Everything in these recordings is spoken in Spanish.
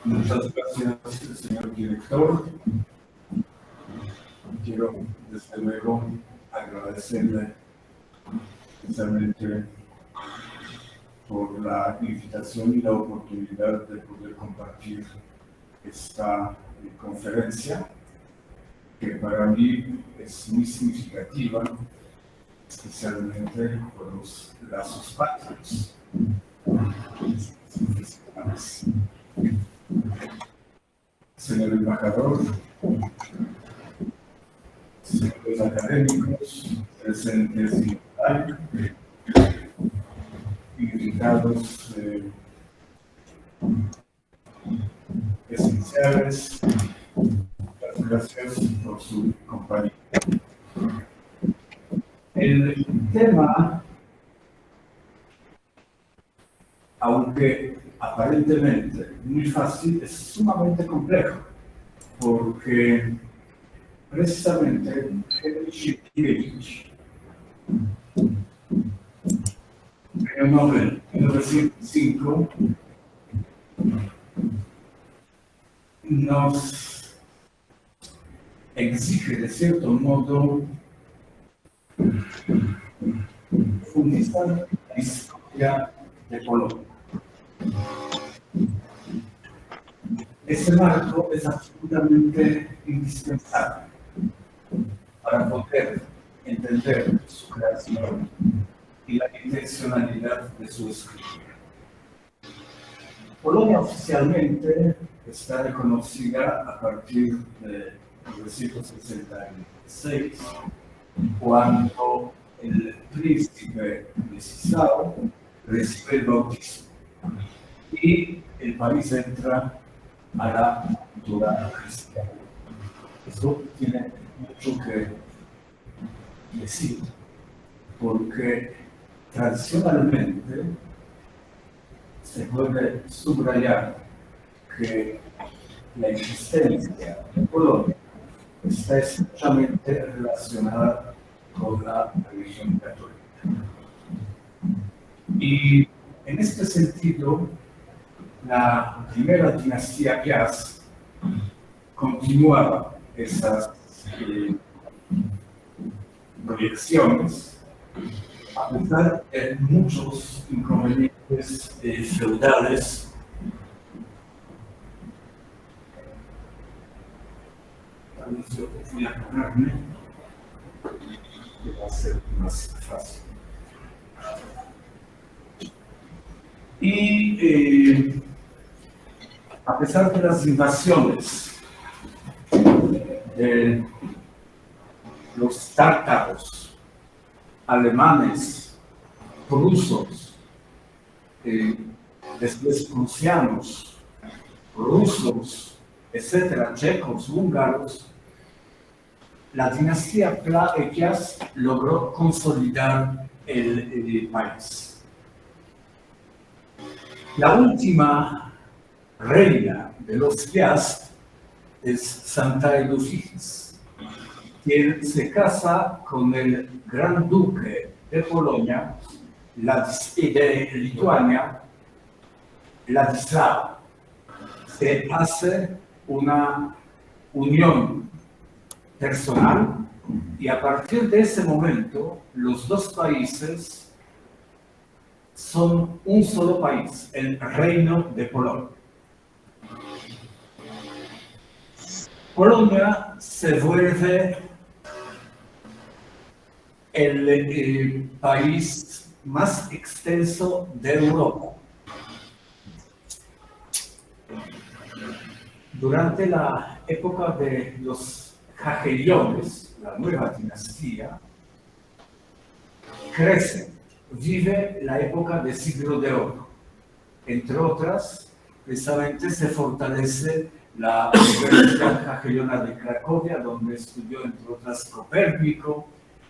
Muchas gracias, señor director. Quiero, desde luego, agradecerle especialmente por la invitación y la oportunidad de poder compartir esta conferencia, que para mí es muy significativa, especialmente por los lazos patrios. Señor embajador, señores académicos, presentes y invitados esenciales, muchas gracias por su compañía. El tema, aunque aparentemente muy fácil, es sumamente complejo, porque precisamente Henryk Sienkiewicz, premio Nobel 1905, nos exige de cierto modo profundizar la historia de Polonia. Ese marco es absolutamente indispensable para poder entender su creación y la intencionalidad de su escritura. Polonia oficialmente está reconocida a partir de 1966, cuando el príncipe Mstislav recibe el bautismo y el país entra a la cultura cristiana. Eso tiene mucho que decir, porque tradicionalmente se puede subrayar que la existencia de Polonia está estrechamente relacionada con la religión católica. Y en este sentido, la primera dinastía Piast continuaba esas proyecciones, a pesar de muchos inconvenientes feudales voy a ponerme, que va a ser más fácil. Y a pesar de las invasiones de los tártaros, alemanes, prusos, después prusianos, rusos, etcétera, checos, húngaros, la dinastía Piast logró consolidar el país. La última reina de los Piast es Santa Edufigis, quien se casa con el gran duque de Polonia, de Lituania, Ladislao. Se hace una unión personal y a partir de ese momento los dos países son un solo país, el Reino de Polonia. Polonia se vuelve el país más extenso de Europa. Durante la época de los Jagiellones, la nueva dinastía, crece, vive la época del siglo de oro. Entre otras, precisamente se fortalece la Universidad Jagiellona de Cracovia, donde estudió, entre otras, Copérnico,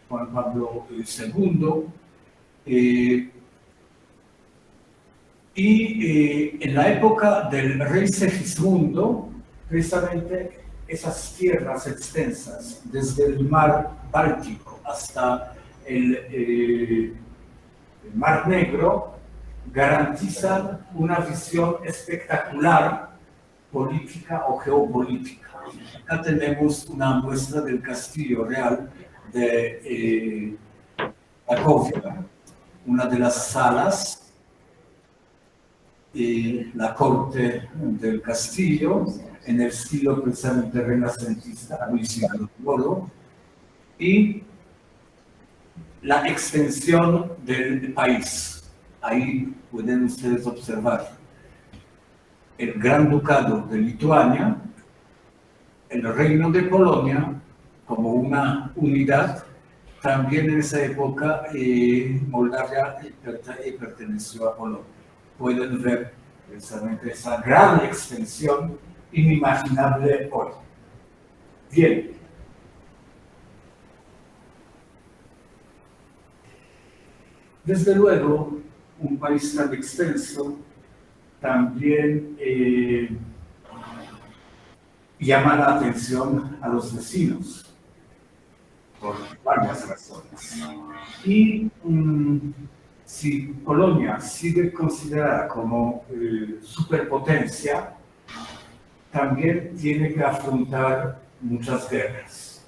Juan Pablo II, y en la época del rey Segismundo, precisamente esas tierras extensas, desde el mar Báltico hasta el Mar Negro, garantizan una visión espectacular política o geopolítica. Acá tenemos una muestra del Castillo Real de Cracovia, una de las salas, la corte del castillo, en el estilo precisamente renacentista, Luis Isidro de Oro, y la extensión del país. Ahí pueden ustedes observar el Gran Ducado de Lituania, el Reino de Polonia como una unidad. También en esa época Moldavia perteneció a Polonia. Pueden ver precisamente esa gran extensión inimaginable hoy. Bien. Desde luego, un país tan extenso también llama la atención a los vecinos, por varias razones. Y si Polonia sigue considerada como superpotencia, también tiene que afrontar muchas guerras.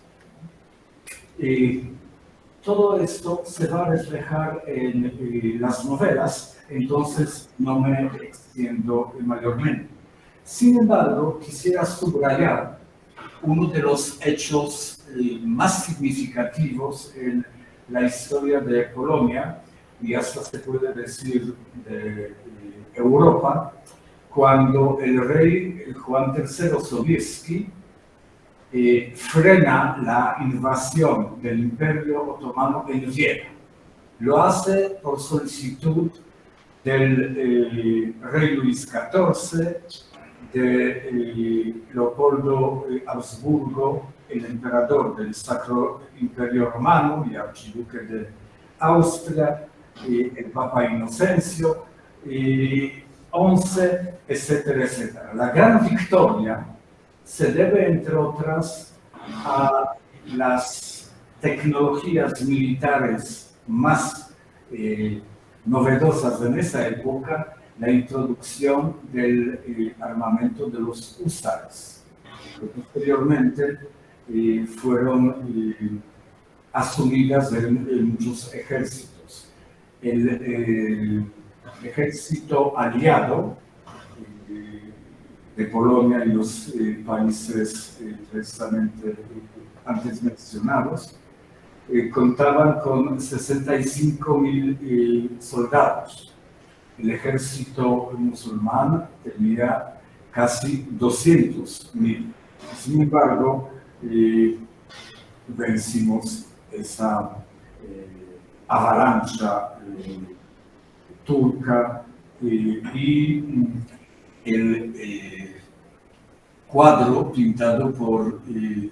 Todo esto se va a reflejar en las novelas, entonces no me extiendo mayormente. Sin embargo, quisiera subrayar uno de los hechos más significativos en la historia de Polonia, y hasta se puede decir de Europa, cuando el rey Juan III Sobieski frena la invasión del Imperio Otomano en Viena. Lo hace por solicitud del rey Luis XIV, de Leopoldo Habsburgo, el emperador del Sacro Imperio Romano y archiduque de Austria, el Papa Inocencio, XI, etcétera, etcétera. La gran victoria se debe, entre otras, a las tecnologías militares más novedosas en esa época, la introducción del armamento de los húsares, que posteriormente fueron asumidas en muchos ejércitos. El ejército aliado de Polonia y los países precisamente antes mencionados, contaban con 65.000 soldados. El ejército musulmán tenía casi 200.000. Sin embargo, vencimos esa avalancha turca y el cuadro pintado por el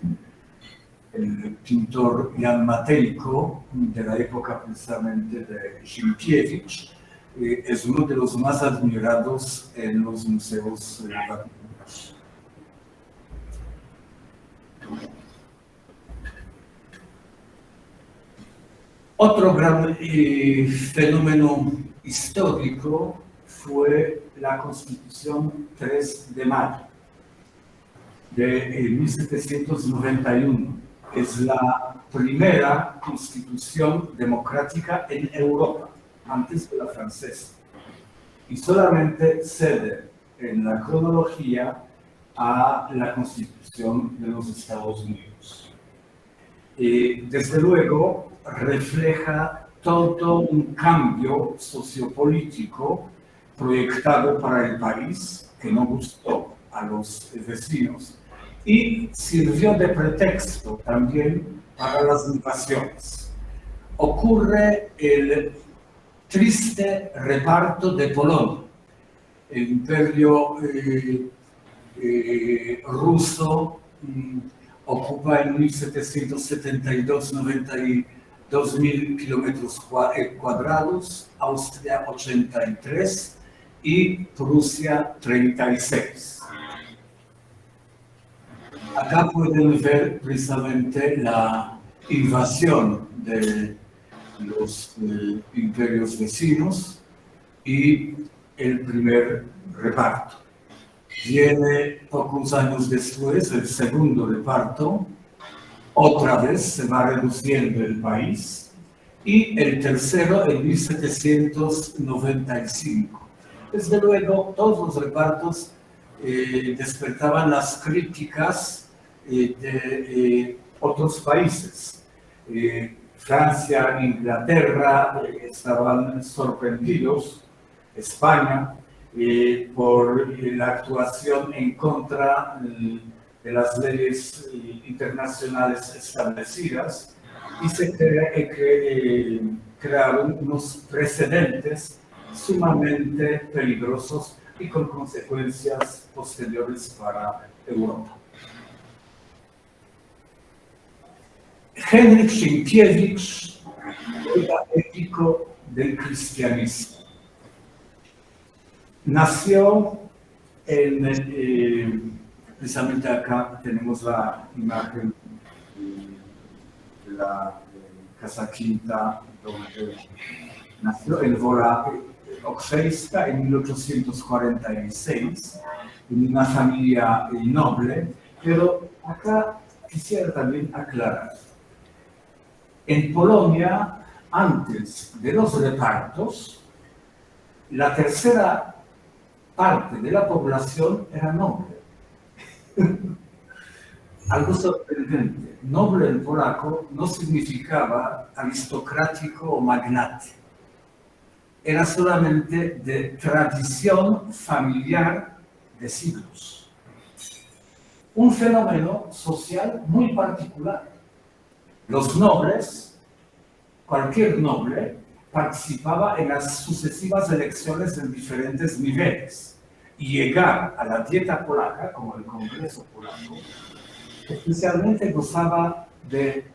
pintor Jan Matejko, de la época precisamente de Sienkiewicz, es uno de los más admirados en los museos vaticanos. Otro gran fenómeno histórico fue la Constitución 3 de mayo de 1791. Es la primera constitución democrática en Europa, antes de la francesa, y solamente cede en la cronología a la Constitución de los Estados Unidos. Desde luego, refleja todo un cambio sociopolítico proyectado para el país, que no gustó a los vecinos, y sirvió de pretexto también para las invasiones. Ocurre el triste reparto de Polonia. El imperio ruso ocupa en 1772 92.000 kilómetros cuadrados, Austria 83 y Prusia 36. Acá pueden ver precisamente la invasión de los imperios vecinos y el primer reparto. Viene pocos años después el segundo reparto, otra vez se va reduciendo el país, y el tercero en 1795. Desde luego, todos los repartos despertaban las críticas de otros países. Francia, Inglaterra estaban sorprendidos, España, por la actuación en contra de las leyes internacionales establecidas, y se crearon unos precedentes sumamente peligrosos y con consecuencias posteriores para Europa. Henryk Sienkiewicz era ético del cristianismo. Nació precisamente acá tenemos la imagen de la Casa Quinta, donde nació en Wola Okrzejska en 1846, en una familia noble, pero acá quisiera también aclarar. En Polonia, antes de los repartos, la tercera parte de la población era noble. Algo sorprendente. Noble en polaco no significaba aristocrático o magnate. Era solamente de tradición familiar de siglos. Un fenómeno social muy particular. Los nobles, cualquier noble, participaba en las sucesivas elecciones en diferentes niveles, y llegar a la dieta polaca, como el Congreso polaco, especialmente gozaba de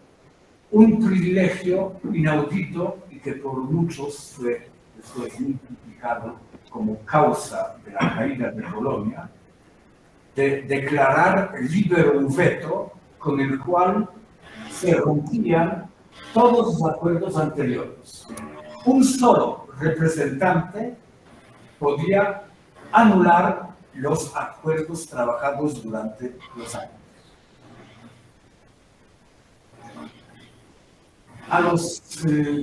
un privilegio inaudito y que por muchos fue después multiplicado como causa de la caída de Polonia, de declarar liberum veto, con el cual se rompían todos los acuerdos anteriores. Un solo representante podía anular los acuerdos trabajados durante los años. A los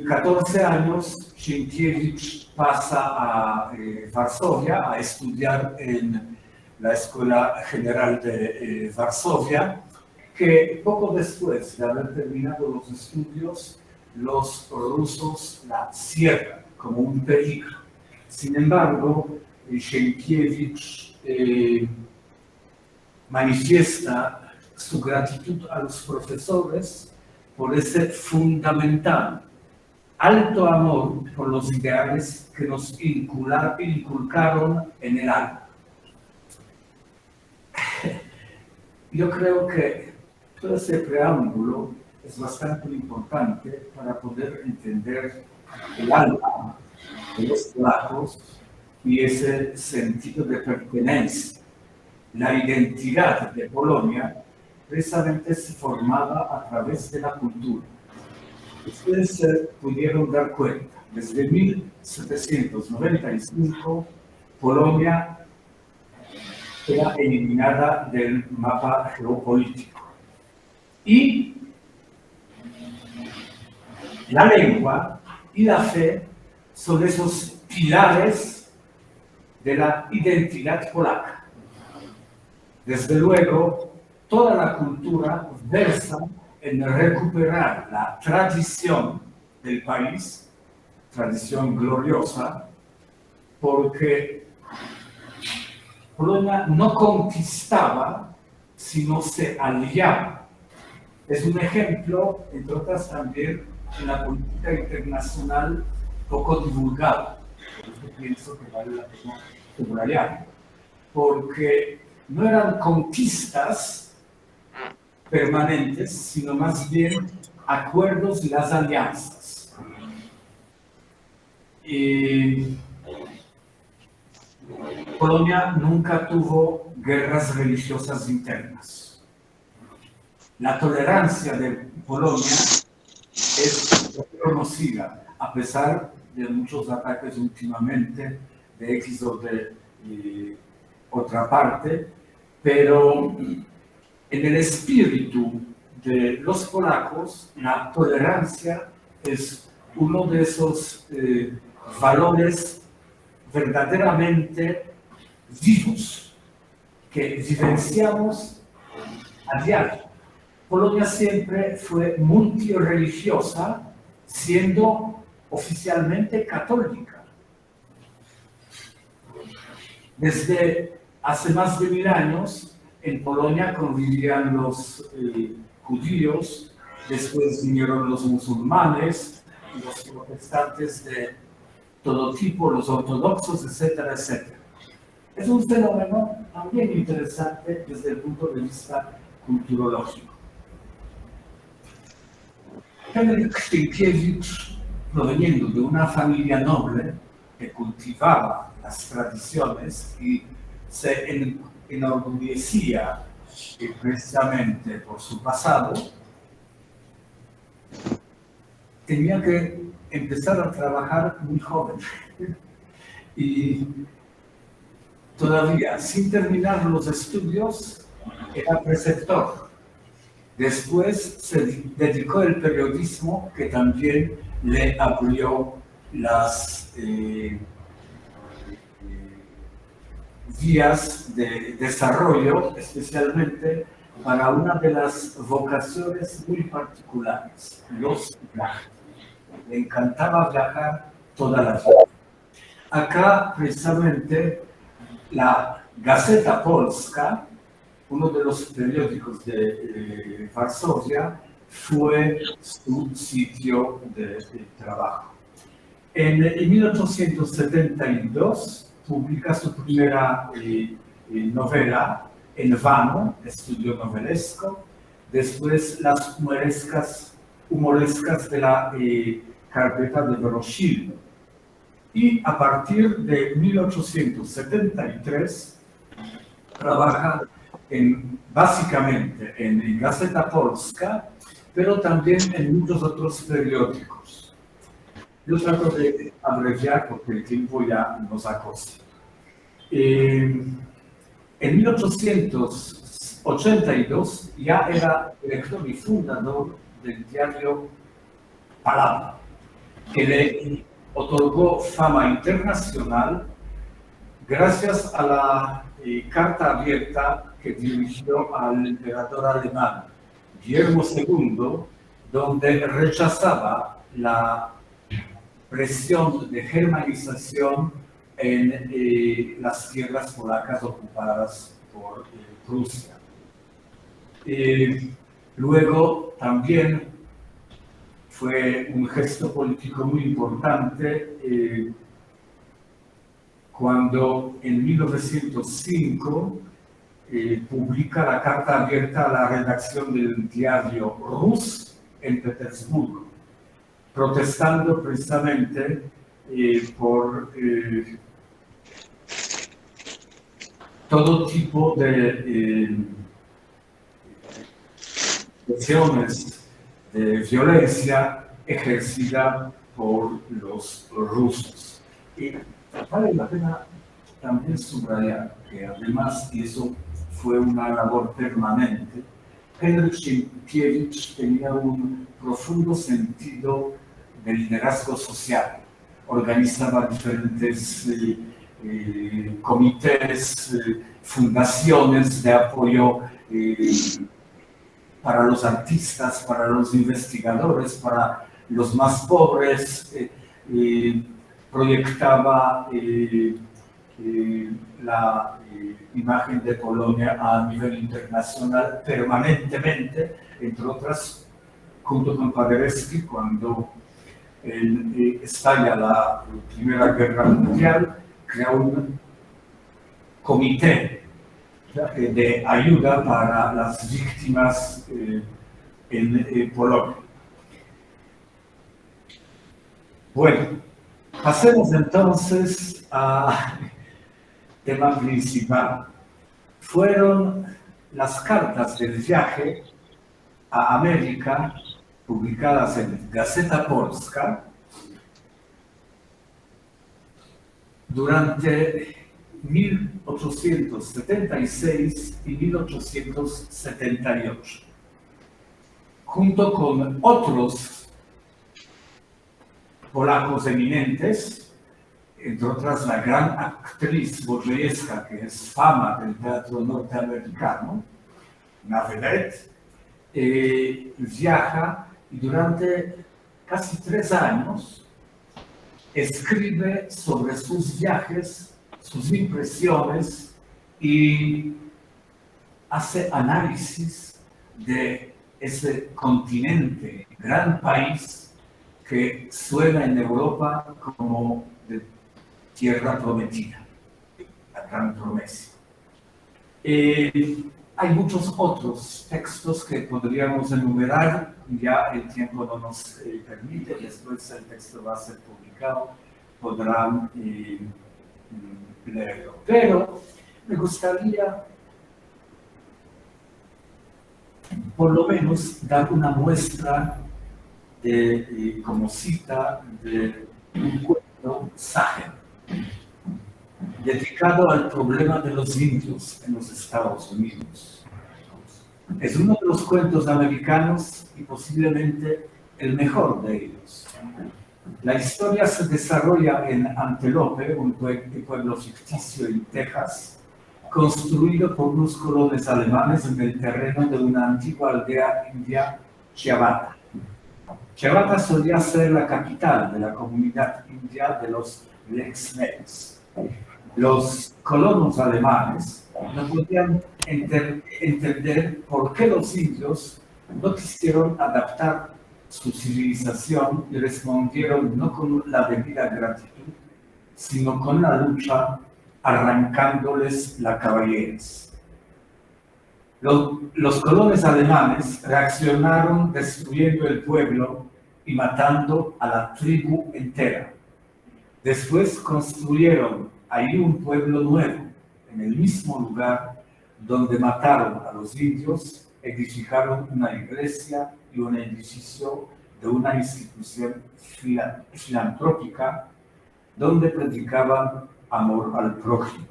14 años, Sienkiewicz pasa a Varsovia a estudiar en la Escuela General de Varsovia, que poco después de haber terminado los estudios, los rusos la cierran como un peligro. Sin embargo, Sienkiewicz manifiesta su gratitud a los profesores por ese fundamental, alto amor por los ideales que nos inculcaron en el alma. Yo creo que todo ese preámbulo es bastante importante para poder entender el alma de los polacos y ese sentido de pertenencia. La identidad de Polonia precisamente se formaba a través de la cultura. Ustedes se pudieron dar cuenta, desde 1795, Polonia era eliminada del mapa geopolítico. Y la lengua y la fe son esos pilares de la identidad polaca. Desde luego, toda la cultura versa en recuperar la tradición del país, tradición gloriosa, porque Polonia no conquistaba, sino se aliaba. Es un ejemplo, entre otras también, en la política internacional poco divulgada. Por eso pienso que vale la pena subrayarlo. Porque no eran conquistas permanentes, sino más bien acuerdos y las alianzas. Polonia nunca tuvo guerras religiosas internas. La tolerancia de Polonia es reconocida, a pesar de muchos ataques últimamente de éxodo de otra parte, pero en el espíritu de los polacos, la tolerancia es uno de esos valores verdaderamente vivos que vivenciamos a diario. Polonia siempre fue multirreligiosa, siendo oficialmente católica. Desde hace más de 1000 años, en Polonia convivían los judíos, después vinieron los musulmanes, los protestantes de todo tipo, los ortodoxos, etcétera, etcétera. Es un fenómeno también interesante desde el punto de vista culturológico. Henryk Sienkiewicz, proveniendo de una familia noble que cultivaba las tradiciones y se enorgullecía precisamente por su pasado, tenía que empezar a trabajar muy joven y todavía sin terminar los estudios era preceptor. Después se dedicó al periodismo, que también le abrió las vías de desarrollo, especialmente para una de las vocaciones muy particulares, los viajes. Le encantaba viajar toda la vida. Acá, precisamente, la Gazeta Polska, uno de los periódicos de Varsovia, fue su sitio de trabajo. En 1872 publica su primera novela, En vano, estudio novelesco, después las humorescas de la carpeta de Brosil. Y a partir de 1873 trabaja básicamente en Gazeta Polska, pero también en muchos otros periódicos. Yo trato de abreviar porque el tiempo ya nos acosa. En 1882 ya era director y fundador del diario Palabra, que le otorgó fama internacional gracias a la carta abierta que dirigió al emperador alemán Guillermo II, donde rechazaba la presión de germanización en las tierras polacas ocupadas por Rusia. Luego también fue un gesto político muy importante cuando en 1905 publica la carta abierta a la redacción del diario Rus en Petersburgo, protestando precisamente por todo tipo de acciones de violencia ejercida por los rusos. Y vale la pena también subrayar que además, y eso fue una labor permanente, Henryk Sienkiewicz tenía un profundo sentido de liderazgo social. Organizaba diferentes comités, fundaciones de apoyo para los artistas, para los investigadores, para los más pobres, proyectaba la imagen de Polonia a nivel internacional permanentemente, entre otras, junto con Paderewski, cuando estalla la Primera Guerra Mundial, crea un comité de ayuda para las víctimas en Polonia. Bueno, pasemos entonces al tema principal. Fueron las cartas del viaje a América, publicadas en Gazeta Polska, durante 1876 y 1878, junto con otros polacos eminentes, entre otras la gran actriz Wojciechowska, que es fama del teatro norteamericano, una vedette, viaja y durante casi 3 años escribe sobre sus viajes, sus impresiones y hace análisis de ese continente, gran país que suena en Europa como de tierra prometida, la gran promesa. Hay muchos otros textos que podríamos enumerar, ya el tiempo no nos permite, después el texto va a ser publicado, podrán leerlo. Pero me gustaría por lo menos dar una muestra de, como cita de un cuento Sager, dedicado al problema de los indios en los Estados Unidos. Es uno de los cuentos americanos y posiblemente el mejor de ellos. La historia se desarrolla en Antelope, un pueblo ficticio en Texas, construido por unos colonos alemanes en el terreno de una antigua aldea india, Chiavata. Chiavata solía ser la capital de la comunidad india de los Black Snakes. Los colonos alemanes no podían entender por qué los indios no quisieron adaptar su civilización y respondieron no con la debida gratitud, sino con la lucha, arrancándoles la cabellera. Los colonos alemanes reaccionaron destruyendo el pueblo y matando a la tribu entera. Después construyeron ahí un pueblo nuevo, en el mismo lugar donde mataron a los indios, edificaron una iglesia y un edificio de una institución filantrópica donde predicaban amor al prójimo.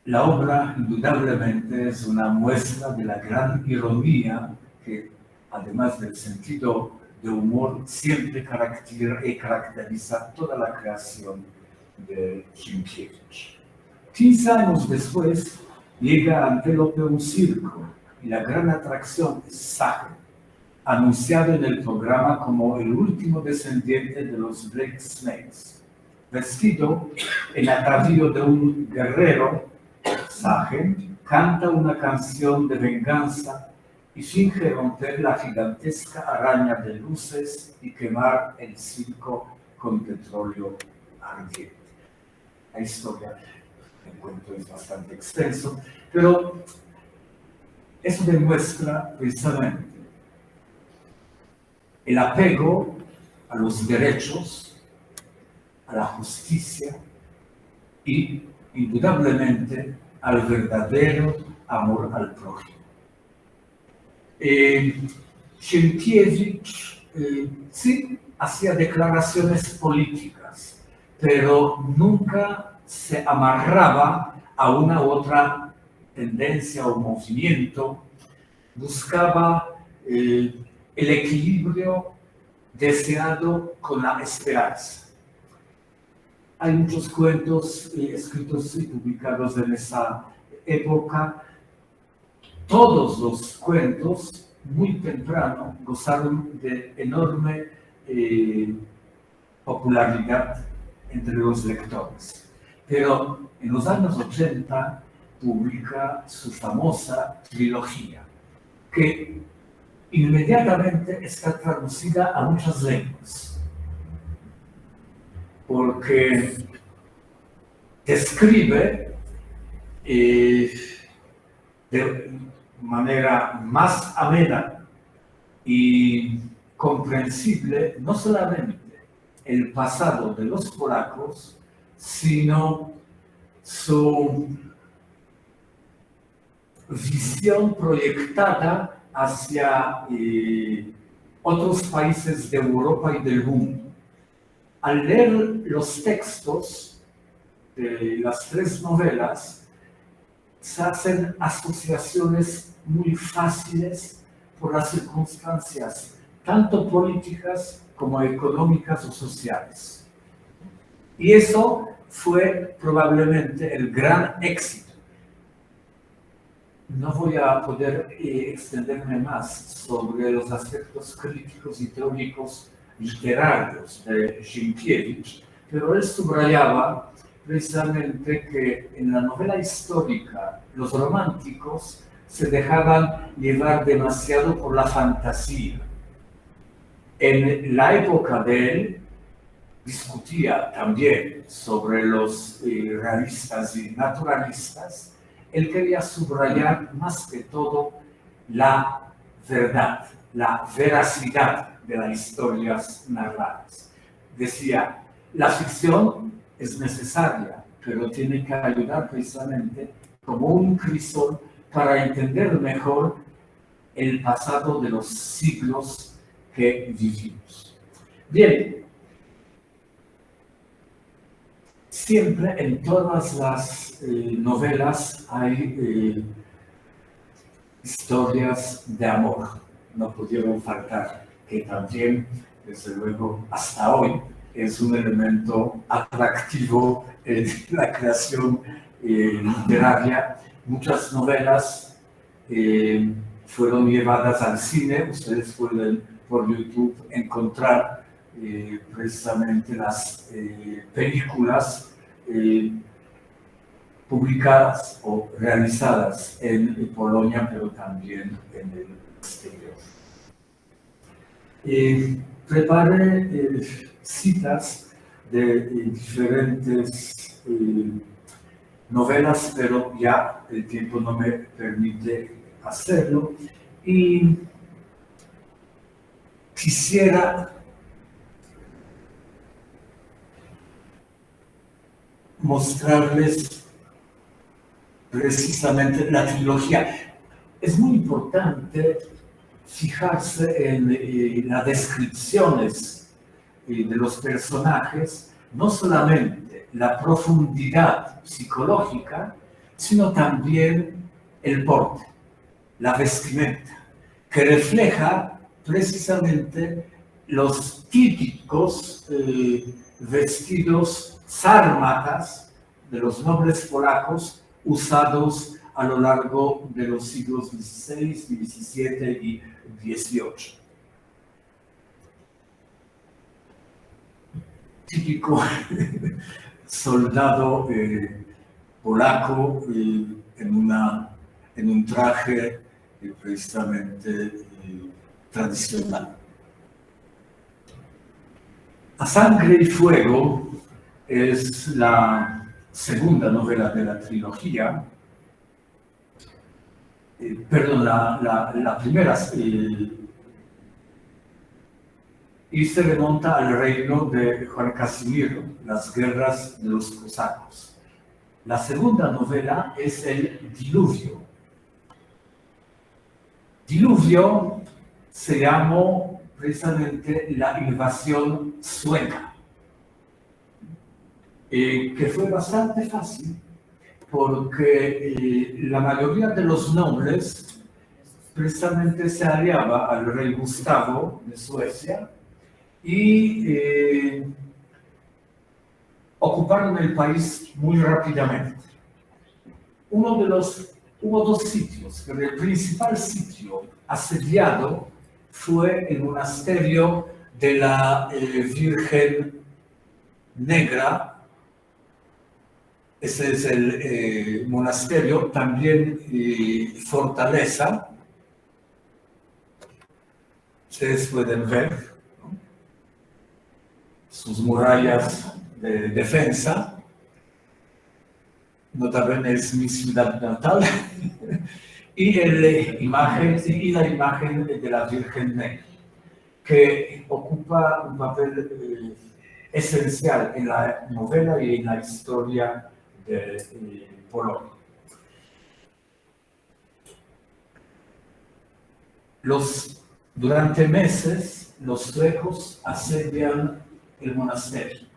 La obra indudablemente es una muestra de la gran ironía que, además del sentido de humor, siempre caracteriza toda la creación de Sienkiewicz. 15 años después, llega a Antelope un circo y la gran atracción es Sager, anunciado en el programa como el último descendiente de los Black Snakes. Vestido en atavío de un guerrero, Sager canta una canción de venganza y finge romper la gigantesca araña de luces y quemar el circo con petróleo ardiente. La historia del cuento es bastante extenso, pero eso demuestra precisamente el apego a los derechos, a la justicia y, indudablemente, al verdadero amor al prójimo. Sienkiewicz sí hacía declaraciones políticas, pero nunca se amarraba a una u otra tendencia o movimiento, buscaba el equilibrio deseado con la esperanza. Hay muchos cuentos escritos y publicados en esa época. Todos los cuentos, muy temprano, gozaron de enorme popularidad entre los lectores. Pero en los años 80 publica su famosa trilogía, que inmediatamente está traducida a muchas lenguas, porque describe de manera más amena y comprensible no solamente el pasado de los polacos, sino su visión proyectada hacia otros países de Europa y del mundo. al leer los textos de las tres novelas, se hacen asociaciones muy fáciles por las circunstancias, tanto políticas como económicas o sociales. Y eso fue probablemente el gran éxito. No voy a poder extenderme más sobre los aspectos críticos y teóricos literarios de Sienkiewicz, pero él subrayaba precisamente que en la novela histórica los románticos se dejaban llevar demasiado por la fantasía. En la época de él discutía también sobre los realistas y naturalistas. Él quería subrayar más que todo la verdad, la veracidad de las historias narradas. Decía, la ficción es necesaria, pero tiene que ayudar precisamente como un crisol para entender mejor el pasado de los siglos que vivimos. Bien, siempre en todas las novelas hay historias de amor, no pudieron faltar, que también, desde luego, hasta hoy es un elemento atractivo en la creación literaria. Muchas novelas fueron llevadas al cine, ustedes pueden por YouTube encontrar precisamente las películas publicadas o realizadas en Polonia, pero también en el exterior. Preparé citas de diferentes novelas, pero ya el tiempo no me permite hacerlo. Y quisiera mostrarles precisamente la trilogía. Es muy importante fijarse en las descripciones de los personajes, no solamente la profundidad psicológica, sino también el porte, la vestimenta, que refleja precisamente los típicos vestidos sármatas de los nobles polacos usados a lo largo de los siglos XVI, XVII y XVIII. Típico soldado polaco en un traje precisamente tradicional. A Sangre y Fuego es la segunda novela de la trilogía, perdón, la primera, y se remonta al reino de Juan Casimiro, las guerras de los cosacos. La segunda novela es El Diluvio. Diluvio se llamó precisamente la invasión sueca, que fue bastante fácil porque la mayoría de los nobles precisamente se aliaba al rey Gustavo de Suecia y ocuparon el país muy rápidamente. Hubo dos sitios, pero el principal sitio asediado fue el monasterio de la Virgen Negra. Ese es el monasterio, también fortaleza. Ustedes pueden ver, ¿no?, sus murallas de defensa. Notabene es mi ciudad natal. Y la imagen de la Virgen Negra, que ocupa un papel esencial en la novela y en la historia de Polonia. Durante meses, los suecos asedian el monasterio.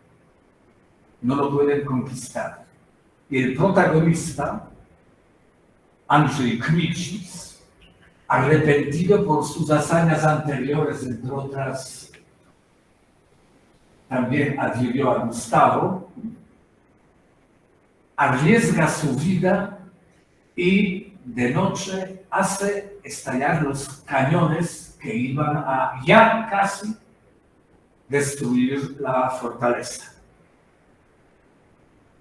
No lo pueden conquistar. Y el protagonista, Andrzej Kmicic, arrepentido por sus hazañas anteriores, entre otras, también adhirió a Gustavo, arriesga su vida y de noche hace estallar los cañones que iban a ya casi destruir la fortaleza.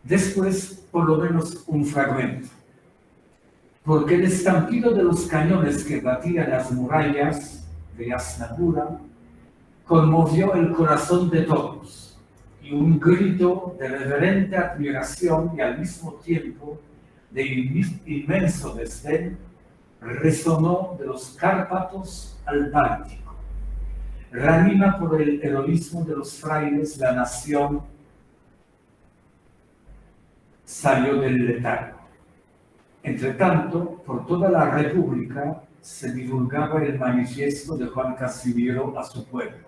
Después, por lo menos un fragmento, porque el estampido de los cañones que batían las murallas de Jasna Góra conmovió el corazón de todos, y un grito de reverente admiración y al mismo tiempo de inmenso desdén resonó de los Cárpatos al Báltico. Reanima por el heroísmo de los frailes, la nación salió del letargo. Entretanto, por toda la República se divulgaba el manifiesto de Juan Casimiro a su pueblo.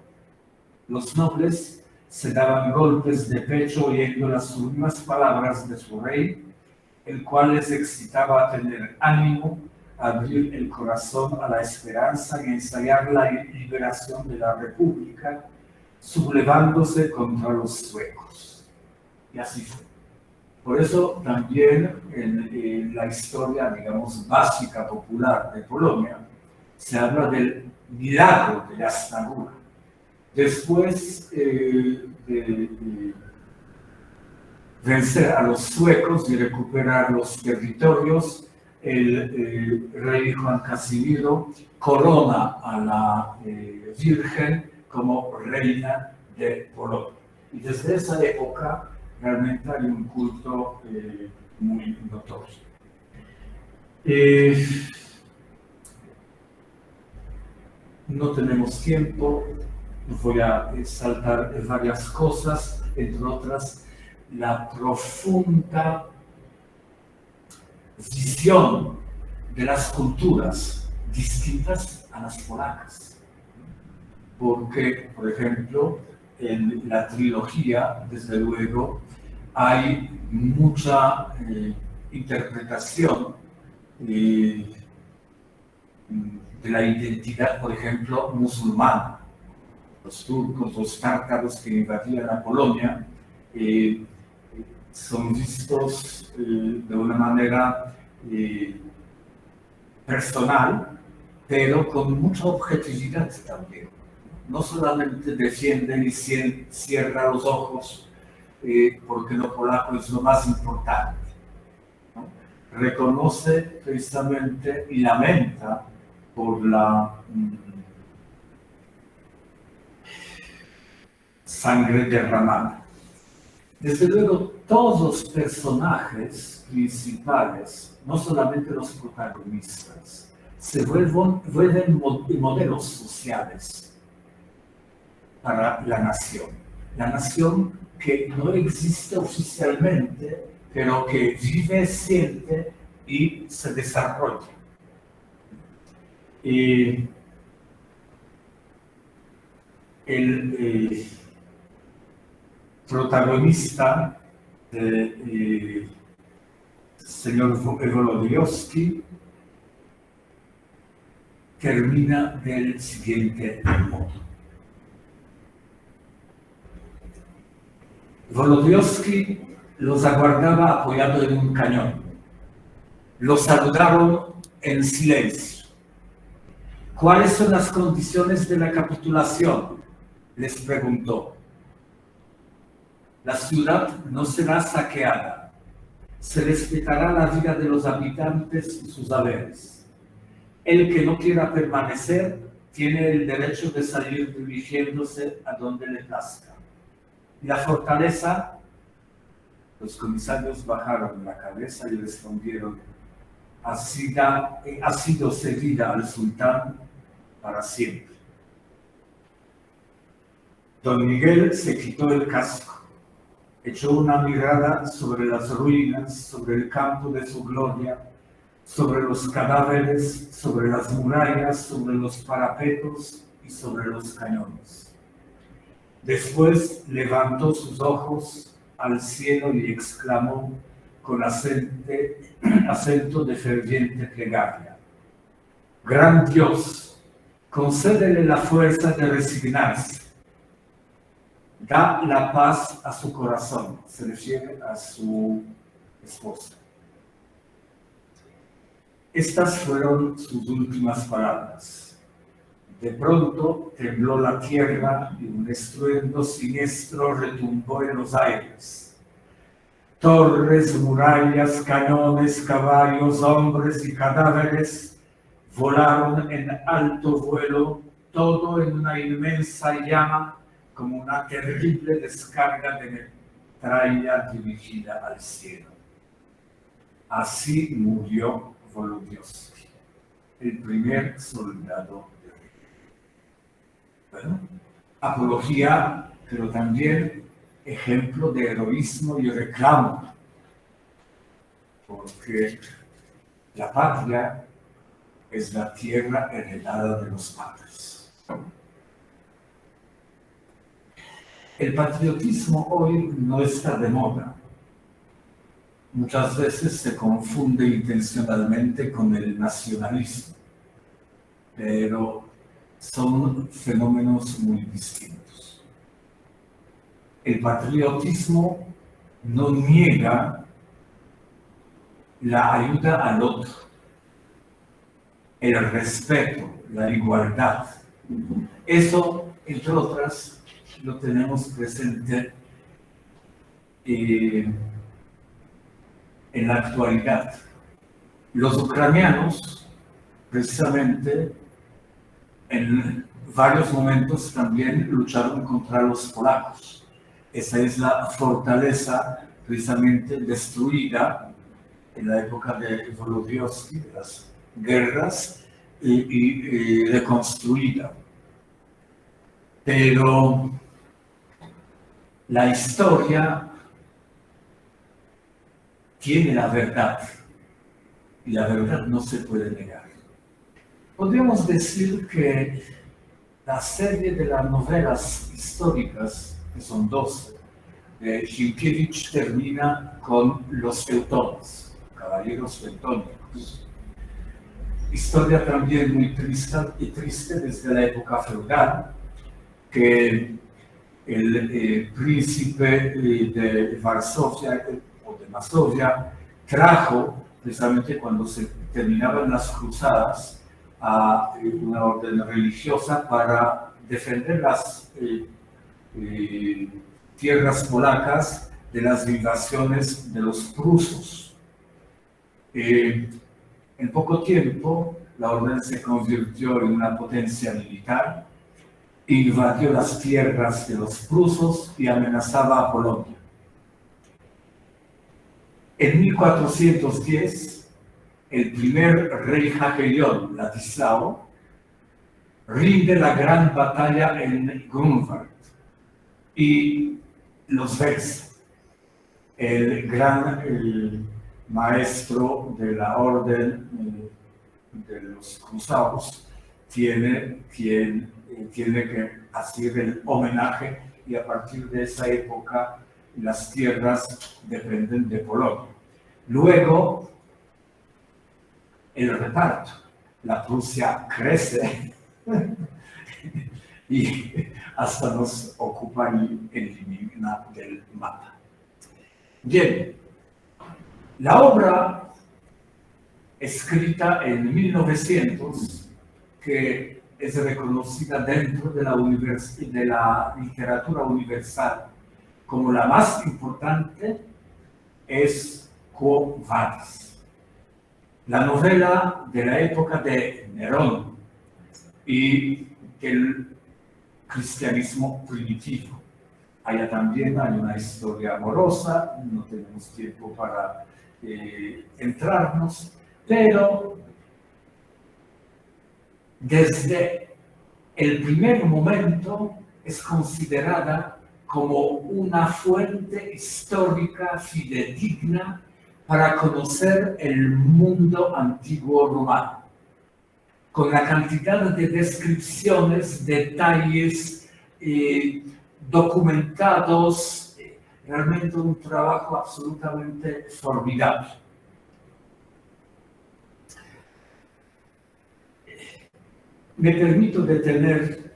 Los nobles se daban golpes de pecho oyendo las últimas palabras de su rey, el cual les excitaba a tener ánimo, a abrir el corazón a la esperanza y ensayar la liberación de la República, sublevándose contra los suecos. Y así fue. Por eso también en la historia, digamos, básica, popular de Polonia, se habla del milagro de Jasna Góra. Después de vencer a los suecos y recuperar los territorios, el rey Juan Casimiro corona a la Virgen como reina de Polonia. Y desde esa época realmente hay un culto muy notorio. No tenemos tiempo, voy a saltar varias cosas, entre otras la profunda visión de las culturas distintas a las polacas. Porque, por ejemplo, en la trilogía, desde luego, hay mucha interpretación de la identidad, por ejemplo, musulmana. Los turcos, los tártaros que invadían a Polonia, son vistos de una manera personal, pero con mucha objetividad también. No solamente defienden y cierran los ojos porque lo polaco es lo más importante, ¿no? Reconoce precisamente y lamenta por la sangre derramada. Desde luego, todos los personajes principales, no solamente los protagonistas, se vuelven modelos sociales para la nación. La nación que no existe oficialmente, pero que vive, siente y se desarrolla. El protagonista señor Volodiyowski termina del siguiente modo. Volodiyowski los aguardaba apoyado en un cañón. Los saludaron en silencio. ¿Cuáles son las condiciones de la capitulación?, les preguntó. La ciudad no será saqueada. Se respetará la vida de los habitantes y sus haberes. El que no quiera permanecer tiene el derecho de salir dirigiéndose a donde le plazca. La fortaleza, los comisarios bajaron la cabeza y respondieron: ha sido cedida al sultán para siempre. Don Miguel se quitó el casco, echó una mirada sobre las ruinas, sobre el campo de su gloria, sobre los cadáveres, sobre las murallas, sobre los parapetos y sobre los cañones. Después levantó sus ojos al cielo y exclamó con acento de ferviente plegaria: Gran Dios, concédele la fuerza de resignarse. Da la paz a su corazón. Se refiere a su esposa. Estas fueron sus últimas palabras. De pronto tembló la tierra y un estruendo siniestro retumbó en los aires. Torres, murallas, cañones, caballos, hombres y cadáveres volaron en alto vuelo, todo en una inmensa llama, como una terrible descarga de metralla dirigida al cielo. Así murió Volodyovski, el primer soldado de Rey. Bueno, apología, pero también ejemplo de heroísmo y reclamo, porque la patria es la tierra heredada de los padres. El patriotismo hoy no está de moda. Muchas veces se confunde intencionalmente con el nacionalismo, pero son fenómenos muy distintos. El patriotismo no niega la ayuda al otro, el respeto, la igualdad. Eso, entre otras, lo tenemos presente en la actualidad. Los ucranianos, precisamente, en varios momentos también lucharon contra los polacos. Esa es la fortaleza precisamente destruida en la época de Volodyovski, de las guerras, y reconstruida. Pero la historia tiene la verdad, y la verdad no se puede negar. Podríamos decir que la serie de las novelas históricas, que son 12, de Sienkiewicz termina con los teutones, caballeros teutónicos. Historia también muy triste desde la época feudal, que el príncipe de Varsovia o de Masovia trajo, precisamente cuando se terminaban las cruzadas, a una orden religiosa para defender las tierras polacas de las invasiones de los prusos. En poco tiempo, la orden se convirtió en una potencia militar, invadió las tierras de los prusos y amenazaba a Polonia. En 1410, el primer rey Jagellón, Ladislao, rinde la gran batalla en Grunwald y los vence. El gran maestro de la orden de los cruzados tiene que hacer el homenaje, y a partir de esa época las tierras dependen de Polonia. Luego, el reparto. La Prusia crece y hasta nos ocupa y elimina del mapa. Bien, la obra escrita en 1900, que es reconocida dentro de la literatura universal como la más importante, es Quo Vadis, la novela de la época de Nerón y del cristianismo primitivo. Allá también hay una historia amorosa, no tenemos tiempo para entrarnos, pero desde el primer momento es considerada como una fuente histórica fidedigna para conocer el mundo antiguo romano, con la cantidad de descripciones, detalles, documentados, realmente un trabajo absolutamente formidable. Me permito detener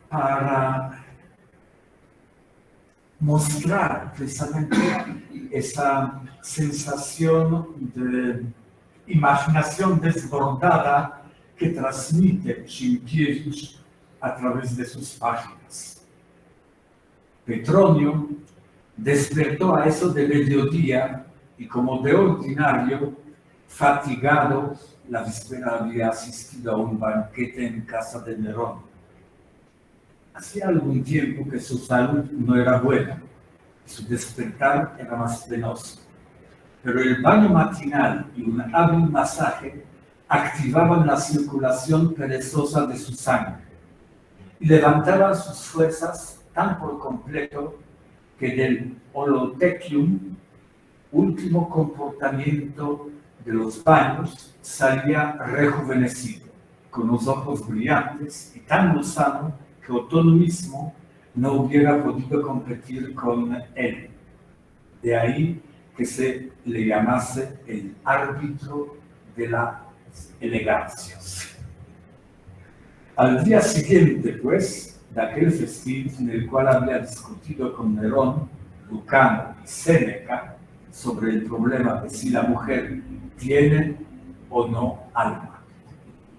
para mostrar precisamente esa sensación de imaginación desbordada que transmite Sienkiewicz a través de sus páginas. Petronio despertó a eso de mediodía y, como de ordinario, fatigado, la víspera había asistido a un banquete en casa de Nerón. Hacía algún tiempo que su salud no era buena, su despertar era más penoso, pero el baño matinal y un hábil masaje activaban la circulación perezosa de su sangre y levantaban sus fuerzas tan por completo que del holotechium, último comportamiento de los baños, salía rejuvenecido, con los ojos brillantes y tan lozano que Otono mismo no hubiera podido competir con él. De ahí que se le llamase el árbitro de las elegancias. Al día siguiente, pues, de aquel festín en el cual había discutido con Nerón, Lucano y Séneca sobre el problema de si la mujer tiene o no alma,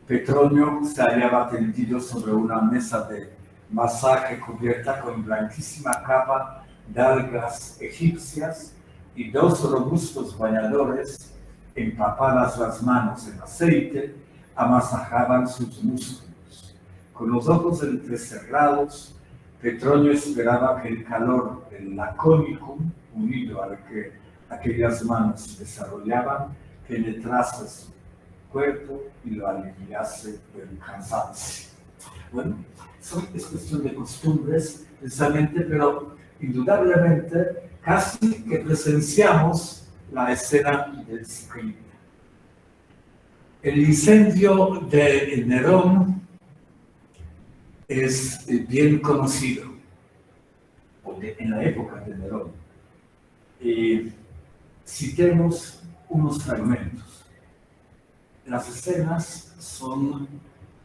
Petronio se hallaba tendido sobre una mesa de masaje cubierta con blanquísima capa de algas egipcias y dos robustos bañadores, empapadas las manos en aceite, amasajaban sus músculos. Con los ojos entrecerrados, Petronio esperaba que el calor del laconicum, unido al que aquellas manos desarrollaban, penetrase su cuerpo y lo aliviase del cansancio. Bueno, es cuestión de costumbres, precisamente, pero indudablemente casi que presenciamos la escena del ciclista. El incendio de Nerón es bien conocido, en la época de Nerón. Citemos unos fragmentos. Las escenas son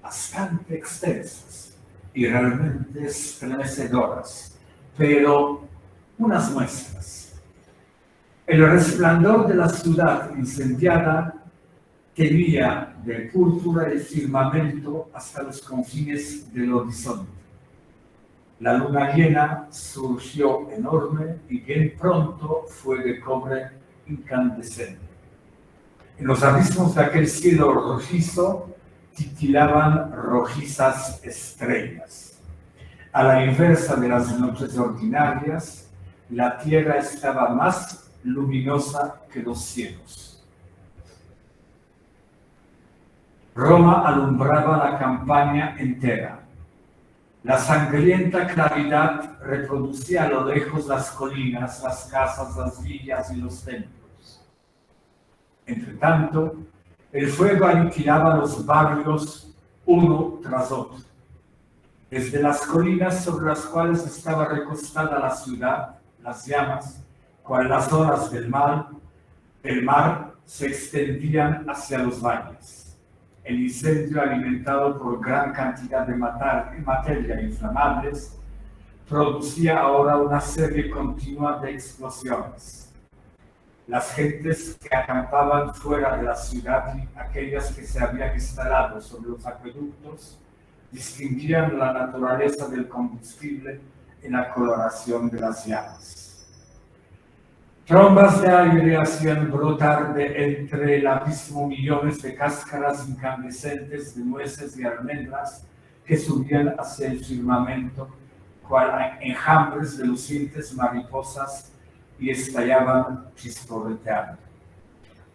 bastante extensas y realmente estremecedoras, pero unas muestras. El resplandor de la ciudad incendiada tenía de púrpura el firmamento hasta los confines del horizonte. La luna llena surgió enorme y bien pronto fue de cobre incandescente. En los abismos de aquel cielo rojizo titilaban rojizas estrellas. A la inversa de las noches ordinarias, la tierra estaba más luminosa que los cielos. Roma alumbraba la campaña entera. La sangrienta claridad reproducía a lo lejos las colinas, las casas, las villas y los templos. Entre tanto, el fuego aniquilaba los barrios uno tras otro. Desde las colinas sobre las cuales estaba recostada la ciudad, las llamas, cual las olas del mar, se extendían hacia los valles. El incendio, alimentado por gran cantidad de materia inflamables, producía ahora una serie continua de explosiones. Las gentes que acampaban fuera de la ciudad y aquellas que se habían instalado sobre los acueductos distinguían la naturaleza del combustible en la coloración de las llamas. Trombas de aire hacían brotar de entre el abismo millones de cáscaras incandescentes de nueces y almendras que subían hacia el firmamento, cual enjambres de lucientes mariposas, y estallaban chisporreteando.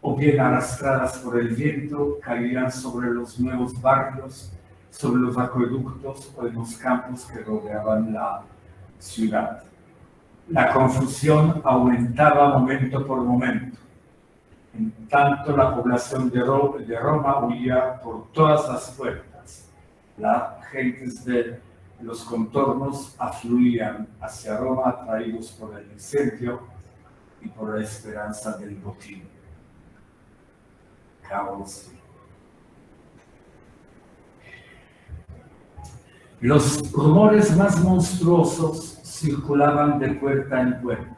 O bien arrastradas por el viento, caían sobre los nuevos barrios, sobre los acueductos o en los campos que rodeaban la ciudad. La confusión aumentaba momento por momento. En tanto, la población de Roma huía por todas las puertas. Las gentes de los contornos afluían hacia Roma atraídos por el incendio y por la esperanza del botín. Caos. Los rumores más monstruosos circulaban de puerta en puerta.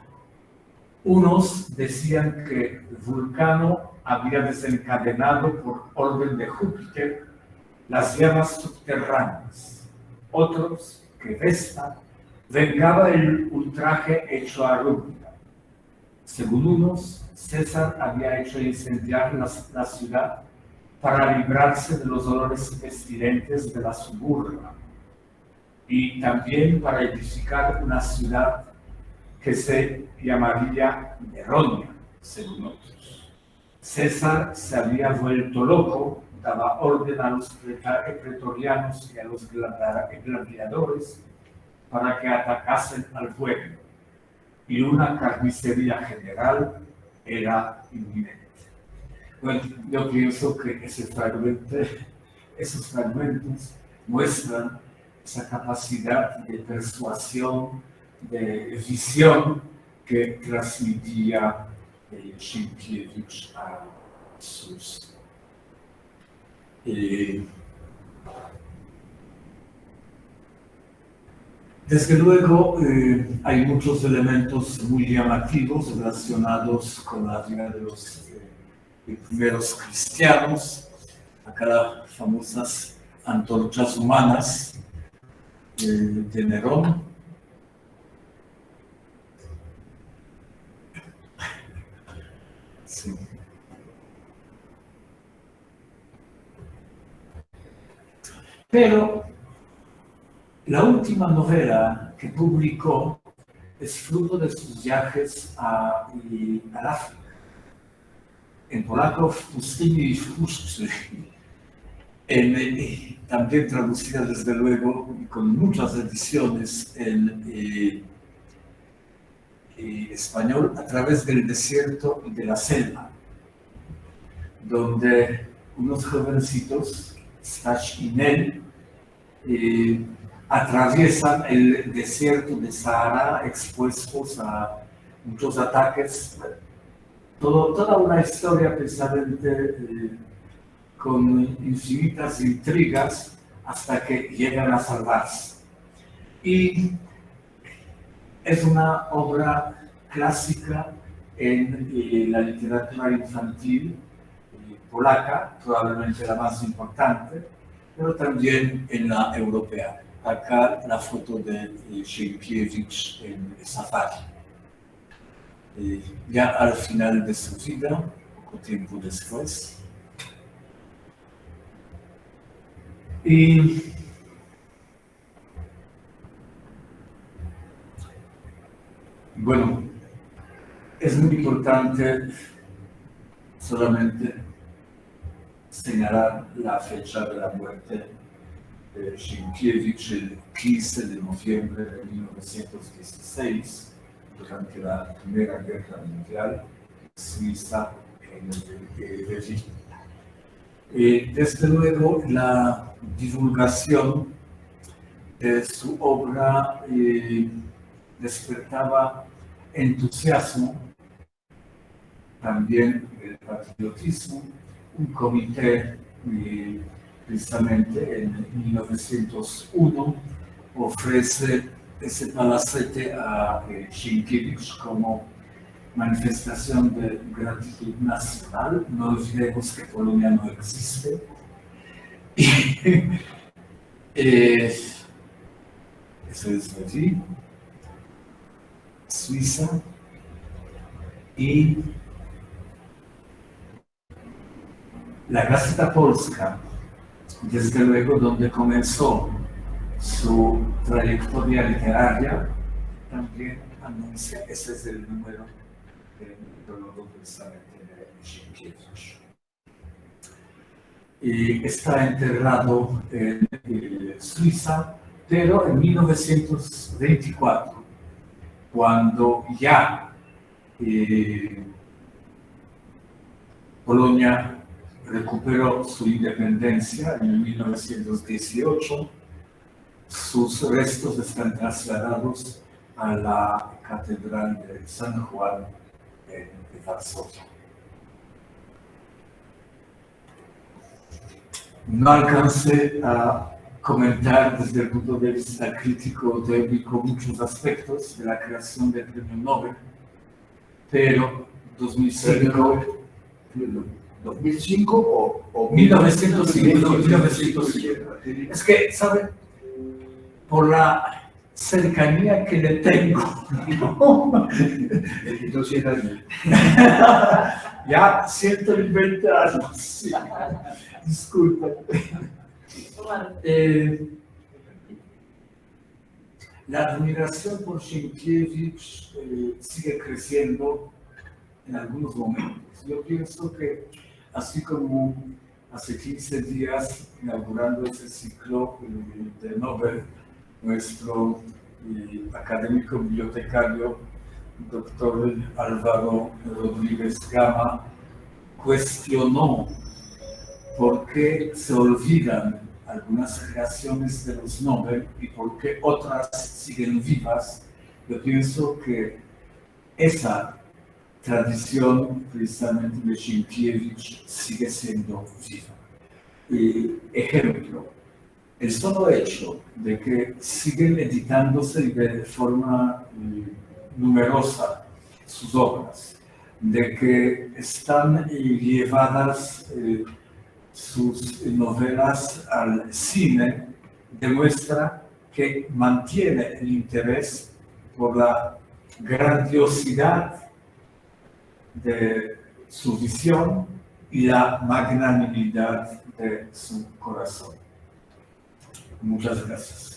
Unos decían que Vulcano había desencadenado por orden de Júpiter las llamas subterráneas. Otros que Vesta vengaba el ultraje hecho a Rúbrica. Según unos, César había hecho incendiar la ciudad para librarse de los dolores pestilentes de la suburba y también para edificar una ciudad que se llamaría Neronia, según otros. César se había vuelto loco, daba orden a los pretorianos y a los gladiadores para que atacasen al pueblo, y una carnicería general era inminente. Bueno, yo pienso que esos fragmentos muestran esa capacidad de persuasión, de visión que transmitía Sienkiewicz a sus desde luego hay muchos elementos muy llamativos relacionados con la vida de los primeros cristianos, acá las famosas antorchas humanas de Nerón. Sí. Pero la última novela que publicó es fruto de sus viajes al África. En polaco w pustyni i w puszczy, también traducida desde luego con muchas ediciones en español, a través del desierto y de la selva, donde unos jovencitos, Staś y Nel, atraviesan el desierto de Sahara expuestos a muchos ataques, toda una historia precisamente con infinitas intrigas hasta que llegan a salvarse. Y es una obra clásica en la literatura infantil polaca, probablemente la más importante, pero también en la europea. Acá la foto de Sienkiewicz en Safari. Ya al final de su vida, poco tiempo después. Y bueno, es muy importante solamente señalar la fecha de la muerte de Sienkiewicz, el 15 de noviembre de 1916, durante la Primera Guerra Mundial, en Suiza, en Berlín. Desde luego, la divulgación de su obra despertaba entusiasmo, también el patriotismo. Un comité, precisamente en 1901, ofrece ese palacete a Sienkiewicz como manifestación de gratitud nacional. No olvidemos que Polonia no existe. Eso es allí, Suiza, y la Gazeta Polska, desde luego donde comenzó su trayectoria literaria, también anuncia, ese es el número del prólogo precisamente de Sienkiewicz. Y está enterrado en Suiza, pero en 1924, cuando ya Polonia recuperó su independencia en 1918. Sus restos están trasladados a la Catedral de San Juan en Varsovia. No alcancé a comentar desde el punto de vista crítico teórico muchos aspectos de la creación del Premio Nobel, pero 2005 o 1905. Es que, ¿sabe? Por la cercanía que le tengo. Ya 120 años, sí. Disculpen. La admiración por Sienkiewicz sigue creciendo en algunos momentos. Yo pienso que, así como hace 15 días, inaugurando ese ciclo de Nobel, nuestro académico bibliotecario, doctor Álvaro Rodríguez Gama, cuestionó por qué se olvidan algunas creaciones de los Nobel y por qué otras siguen vivas. Yo pienso que esa tradición precisamente de Sienkiewicz sigue siendo viva. Ejemplo, el solo hecho de que siguen editándose de forma numerosa sus obras, de que están llevadas sus novelas al cine, demuestra que mantiene el interés por la grandiosidad de su visión y la magnanimidad de su corazón. Muchas gracias.